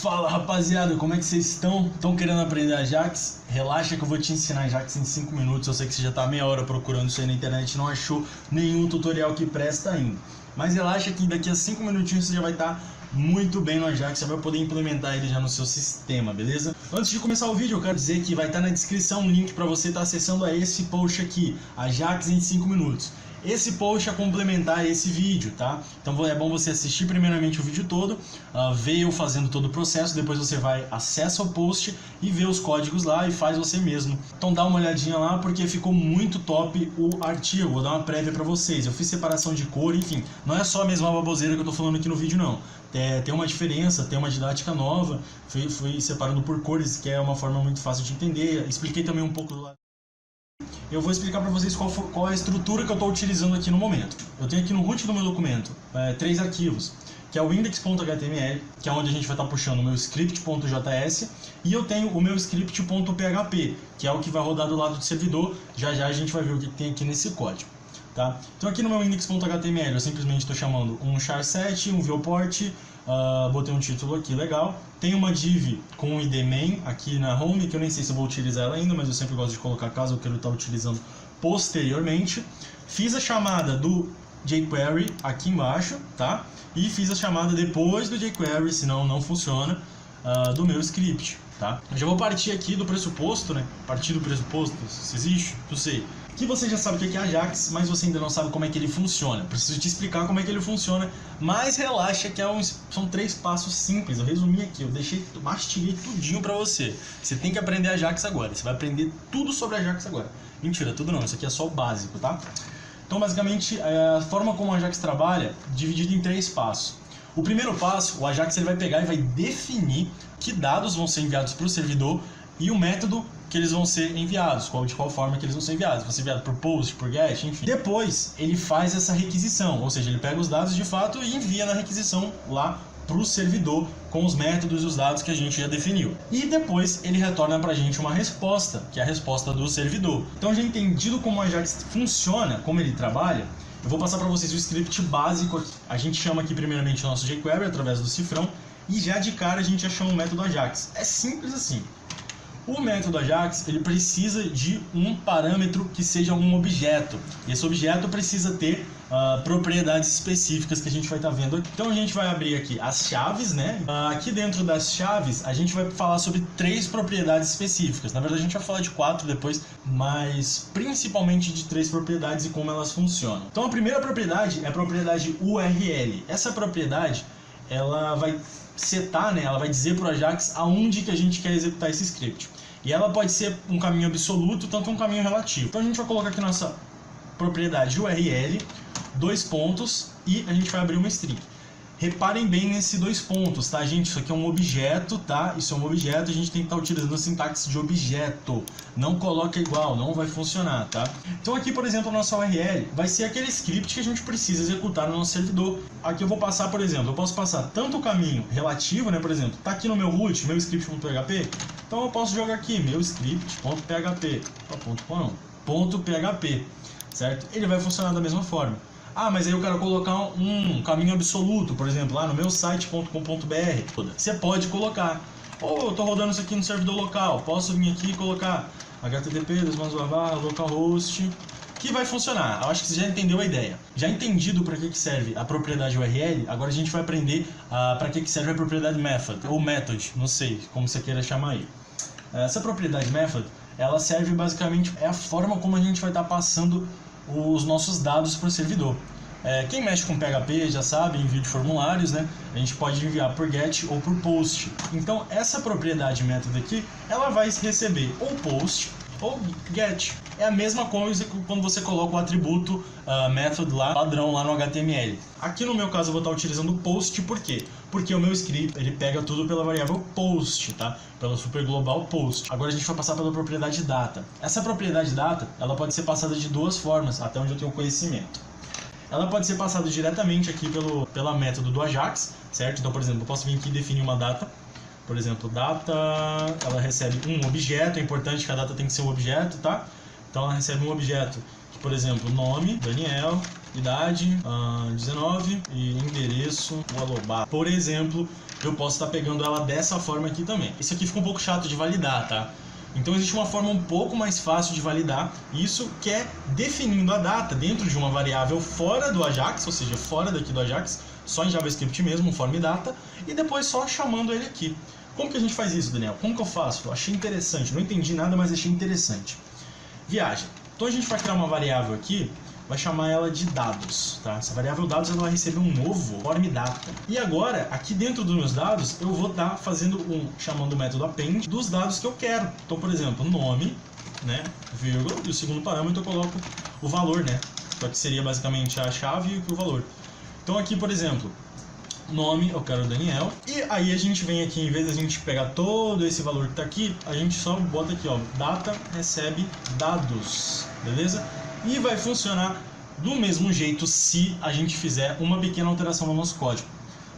Fala rapaziada, como é que vocês estão? Estão querendo aprender Ajax? Relaxa que eu vou te ensinar Ajax em 5 minutos. Eu sei que você já está meia hora procurando isso aí na internet e não achou nenhum tutorial que presta ainda. Mas relaxa que daqui a 5 minutinhos você já vai estar muito bem no Ajax, você vai poder implementar ele já no seu sistema, beleza? Antes de começar o vídeo, eu quero dizer que vai estar na descrição um link para você estar acessando a esse post aqui, Ajax em 5 minutos. Esse post é complementar esse vídeo, tá? Então é bom você assistir primeiramente o vídeo todo, ver eu fazendo todo o processo, depois você vai, acessa o post e vê os códigos lá e faz você mesmo. Então dá uma olhadinha lá porque ficou muito top o artigo, vou dar uma prévia pra vocês. Eu fiz separação de cor, enfim, não é só a mesma baboseira que eu tô falando aqui no vídeo não. Tem uma diferença, tem uma didática nova, fui separando por cores, que é uma forma muito fácil de entender. Expliquei também um pouco do lado. Eu vou explicar para vocês qual é a estrutura que eu estou utilizando aqui no momento. Eu tenho aqui no root do meu documento 3 arquivos, que é o index.html, que é onde a gente vai estar puxando o meu script.js, e eu tenho o meu script.php, que é o que vai rodar do lado do servidor. Já já a gente vai ver o que tem aqui nesse código. Tá? Então aqui no meu index.html eu simplesmente estou chamando um char7, um viewport, botei um título aqui legal, tem uma div com o id main aqui na home, que eu nem sei se eu vou utilizar ela ainda, mas eu sempre gosto de colocar caso eu queira estar utilizando posteriormente. Fiz a chamada do jQuery aqui embaixo, tá? E fiz a chamada depois do jQuery, senão não funciona, do meu script. Tá? Eu já vou partir aqui do pressuposto, né? Partir do pressuposto, se existe, não sei. Que você já sabe o que é Ajax, mas você ainda não sabe como é que ele funciona. Preciso te explicar como é que ele funciona, mas relaxa que são 3 passos simples. Eu resumi aqui, eu mastiguei tudinho pra você. Você tem que aprender Ajax agora, você vai aprender tudo sobre Ajax agora. Mentira, tudo não, isso aqui é só o básico, tá? Então basicamente, a forma como o Ajax trabalha, dividido em 3 passos. O primeiro passo, o Ajax ele vai pegar e vai definir que dados vão ser enviados para o servidor e o método que eles vão ser enviados, de qual forma que eles vão ser enviados. Vão ser enviados por post, por get, enfim. Depois, ele faz essa requisição, ou seja, ele pega os dados de fato e envia na requisição lá para o servidor com os métodos e os dados que a gente já definiu. E depois ele retorna para a gente uma resposta, que é a resposta do servidor. Então, já entendido como o Ajax funciona, como ele trabalha, eu vou passar para vocês o script básico aqui. A gente chama aqui primeiramente o nosso jQuery através do cifrão e já de cara a gente já chama o método Ajax. É simples assim. O método Ajax ele precisa de um parâmetro que seja um objeto. E esse objeto precisa ter propriedades específicas que a gente vai estar vendo aqui. Então a gente vai abrir aqui as chaves, né? Aqui dentro das chaves a gente vai falar sobre 3 propriedades específicas. Na verdade a gente vai falar de 4 depois, mas principalmente de 3 propriedades e como elas funcionam. Então a primeira propriedade é a propriedade URL. Essa propriedade ela vai setar, né? Ela vai dizer para o Ajax aonde que a gente quer executar esse script. E ela pode ser um caminho absoluto, tanto um caminho relativo. Então a gente vai colocar aqui nossa propriedade URL, 2 pontos, e a gente vai abrir uma string. Reparem bem nesses 2 pontos, tá, gente? Isso aqui é um objeto, tá? Isso é um objeto, a gente tem que estar utilizando a sintaxe de objeto. Não coloca igual, não vai funcionar, tá? Então aqui, por exemplo, a nossa URL vai ser aquele script que a gente precisa executar no nosso servidor. Aqui eu vou passar, por exemplo, eu posso passar tanto o caminho relativo, né? Por exemplo, tá aqui no meu root, meu script.php, então eu posso jogar aqui, meu script.php, .php, certo? Ele vai funcionar da mesma forma. Ah, mas aí eu quero colocar um caminho absoluto, por exemplo, lá no meu site.com.br. Você pode colocar. Ou eu estou rodando isso aqui no servidor local, posso vir aqui e colocar http localhost, que vai funcionar. Eu acho que você já entendeu a ideia. Já entendido para que serve a propriedade URL, agora a gente vai aprender para que serve a propriedade method, ou method, não sei como você queira chamar aí. Essa propriedade method, ela serve basicamente, é a forma como a gente vai estar passando os nossos dados para o servidor. Quem mexe com PHP já sabe, envio de formulários, né? A gente pode enviar por GET ou por POST. Então essa propriedade método aqui, ela vai receber ou POST ou GET. É a mesma coisa que quando você coloca o atributo method lá, padrão lá no HTML. Aqui no meu caso eu vou estar utilizando o POST, por quê? Porque o meu script ele pega tudo pela variável POST, tá? Pela super global POST. Agora a gente vai passar pela propriedade data. Essa propriedade data, ela pode ser passada de 2 formas, até onde eu tenho conhecimento. Ela pode ser passada diretamente aqui pela método do Ajax, certo? Então, por exemplo, eu posso vir aqui e definir uma data. Por exemplo, data, ela recebe um objeto, é importante que a data tem que ser um objeto, tá? Então ela recebe um objeto, que, por exemplo, nome, Daniel, idade, 19 e endereço, Ualobá. Por exemplo, eu posso estar pegando ela dessa forma aqui também. Isso aqui fica um pouco chato de validar, tá? Então existe uma forma um pouco mais fácil de validar isso, que é definindo a data dentro de uma variável fora do Ajax, ou seja, fora daqui do Ajax, só em JavaScript mesmo, form data, e depois só chamando ele aqui. Como que a gente faz isso, Daniel? Como que eu faço? Eu achei interessante, não entendi nada, mas achei interessante. Viagem. Então a gente vai criar uma variável aqui, vai chamar ela de dados, tá? Essa variável dados ela vai receber um novo form data. E agora, aqui dentro dos meus dados, eu vou estar chamando o método append dos dados que eu quero. Então, por exemplo, nome, né, vírgula, e o segundo parâmetro eu coloco o valor, né? Só que seria basicamente a chave e o valor. Então aqui, por exemplo, nome, eu quero Daniel, e aí a gente vem aqui, em vez de a gente pegar todo esse valor que está aqui, a gente só bota aqui, ó, data recebe dados, beleza? E vai funcionar do mesmo jeito se a gente fizer uma pequena alteração no nosso código,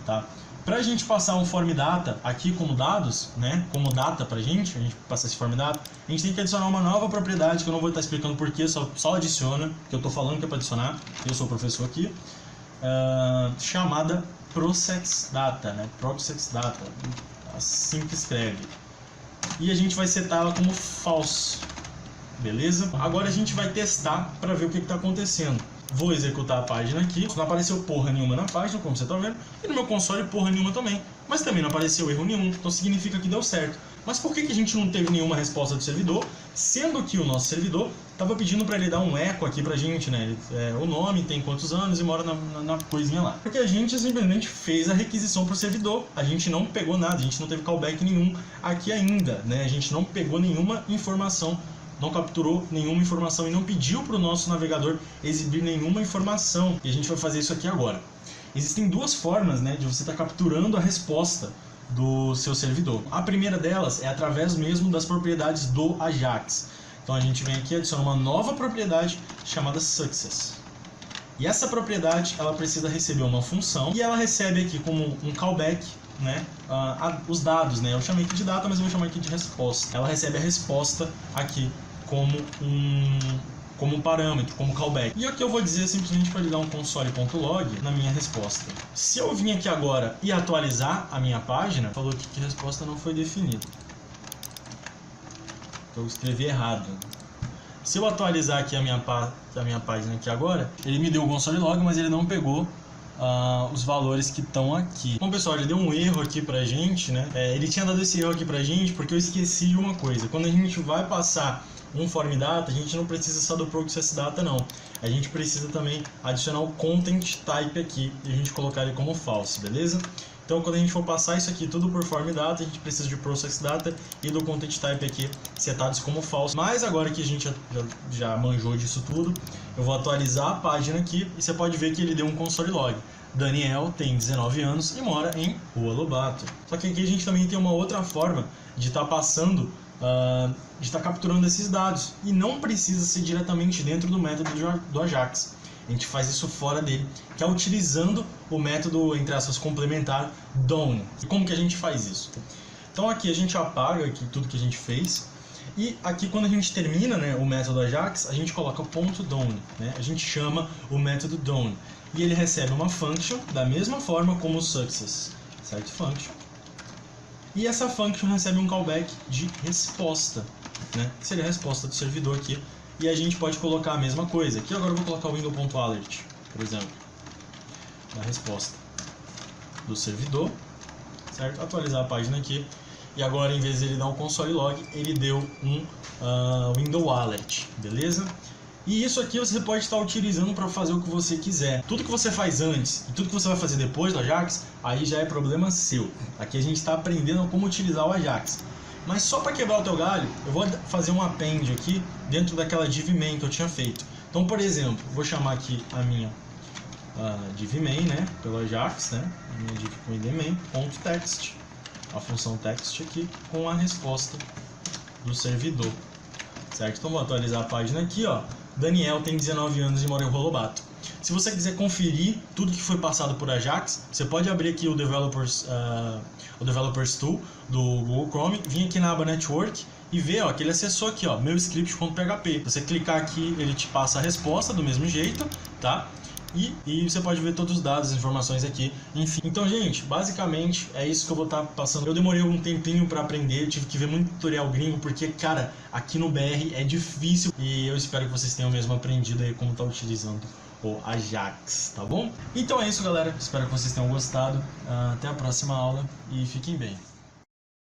tá? Para a gente passar um form data aqui como dados, né, como data a gente passar esse form data, a gente tem que adicionar uma nova propriedade que eu não vou estar explicando porquê, só adiciona, que eu estou falando que é para adicionar, eu sou o professor aqui, chamada processData, né, processData, assim que escreve. E a gente vai setar ela como false. Beleza? Agora a gente vai testar para ver o que está acontecendo. Vou executar a página aqui. Não apareceu porra nenhuma na página, como você está vendo. E no meu console porra nenhuma também. Mas também não apareceu erro nenhum. Então significa que deu certo. Mas por que a gente não teve nenhuma resposta do servidor? Sendo que o nosso servidor estava pedindo para ele dar um eco aqui pra gente, né? O nome, tem quantos anos e mora na coisinha lá. Porque a gente simplesmente fez a requisição pro servidor. A gente não pegou nada, a gente não teve callback nenhum aqui ainda, né? A gente não pegou nenhuma informação, não capturou nenhuma informação e não pediu para o nosso navegador exibir nenhuma informação. E a gente vai fazer isso aqui agora. Existem duas formas, né, de você estar capturando a resposta do seu servidor. A primeira delas é através mesmo das propriedades do Ajax. Então a gente vem aqui e adiciona uma nova propriedade chamada Success. E essa propriedade ela precisa receber uma função e ela recebe aqui como um callback, né, os dados, né? Eu chamei aqui de data, mas eu vou chamar aqui de resposta. Ela recebe a resposta aqui como um parâmetro, como callback. E aqui eu vou dizer simplesmente para ele dar um console.log na minha resposta. Se eu vim aqui agora e atualizar a minha página, falou que a resposta não foi definida. Eu escrevi errado. Se eu atualizar aqui a minha página aqui agora, ele me deu o console.log, mas ele não pegou os valores que estão aqui. Bom, pessoal, ele deu um erro aqui pra gente, né? Ele tinha dado esse erro aqui pra gente porque eu esqueci de uma coisa. Quando a gente vai passar um form data, a gente não precisa só do process data, não. A gente precisa também adicionar o content type aqui e a gente colocar ele como false, beleza? Então, quando a gente for passar isso aqui tudo por form data, a gente precisa de process data e do content type aqui setados como false. Mas agora que a gente já manjou disso tudo, eu vou atualizar a página aqui e você pode ver que ele deu um console log. Daniel tem 19 anos e mora em Rua Lobato. Só que aqui a gente também tem uma outra forma de estar passando, de estar capturando esses dados. E não precisa ser diretamente dentro do método do Ajax. A gente faz isso fora dele, que é utilizando o método, entre aspas, complementar done. E como que a gente faz isso? Então aqui a gente apaga aqui tudo que a gente fez. E aqui quando a gente termina, né, o método Ajax, a gente coloca ponto .done, né? A gente chama o método done. E ele recebe uma function da mesma forma como o success, certo? Function. E essa function recebe um callback de resposta, né? Que seria a resposta do servidor aqui. E a gente pode colocar a mesma coisa. Aqui agora eu vou colocar o window.alert, por exemplo, da resposta do servidor, certo? Atualizar a página aqui. E agora, em vez de ele dar um console log, ele deu um window alert, beleza? E isso aqui você pode estar utilizando para fazer o que você quiser. Tudo que você faz antes e tudo que você vai fazer depois do Ajax, aí já é problema seu. Aqui a gente está aprendendo como utilizar o Ajax. Mas só para quebrar o teu galho, eu vou fazer um append aqui dentro daquela div main que eu tinha feito. Então, por exemplo, vou chamar aqui a minha div main, né, pelo Ajax, né, a minha div com id main.text, a função text aqui com a resposta do servidor, certo? Então vou atualizar a página aqui, ó. Daniel tem 19 anos e mora em Rua Lobato. Se você quiser conferir tudo que foi passado por Ajax, você pode abrir aqui o Developers Tool do Google Chrome, vir aqui na aba Network e ver, ó, que ele acessou aqui, ó, meu script.php. Você clicar aqui, ele te passa a resposta do mesmo jeito, tá? e você pode ver todos os dados, as informações aqui, enfim. Então, gente, basicamente é isso que eu vou estar passando. Eu demorei um tempinho para aprender, tive que ver muito tutorial gringo, porque, cara, aqui no BR é difícil e eu espero que vocês tenham mesmo aprendido aí como tá utilizando o Ajax, tá bom? Então é isso, galera, espero que vocês tenham gostado. Até a próxima aula e fiquem bem.